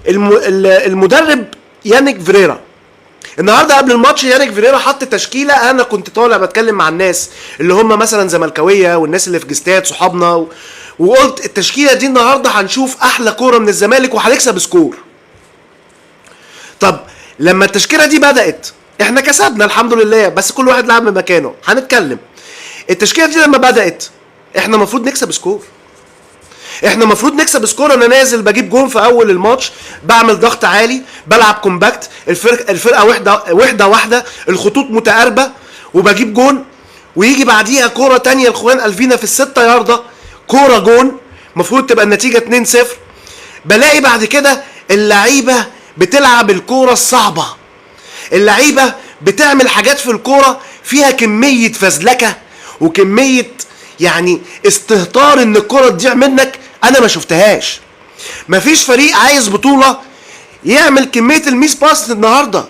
المدرب يانيك فيريرا النهارده قبل الماتش، يانيك فيريرا حط تشكيله. انا كنت طالع بتكلم مع الناس اللي هم مثلا زملكاويه والناس اللي في جستات صحابنا وقلت التشكيله دي النهارده هنشوف احلى كوره من الزمالك وهنكسب سكور. طب لما التشكيله دي بدات احنا كسبنا الحمد لله، بس كل واحد لعب مكانه. هنتكلم التشكيله دي لما بدات احنا المفروض نكسب سكور. احنا المفروض نكسب سكور. انا نازل بجيب جون في اول الماتش، بعمل ضغط عالي، بلعب كومباكت، الفرقه واحده، الخطوط متقاربه، وبجيب جون. ويجي بعديها كوره تانية لخوان الفينا في ال6 ياردة، كوره جون، المفروض تبقى النتيجه 2-0. بلاقي بعد كده اللعيبه بتلعب الكوره الصعبه، اللعيبه بتعمل حاجات في الكوره فيها كميه فزلكه وكميه يعني استهتار ان الكوره تضيع منك انا ما شفتهاش. مفيش فريق عايز بطوله يعمل كميه الميس باس النهارده.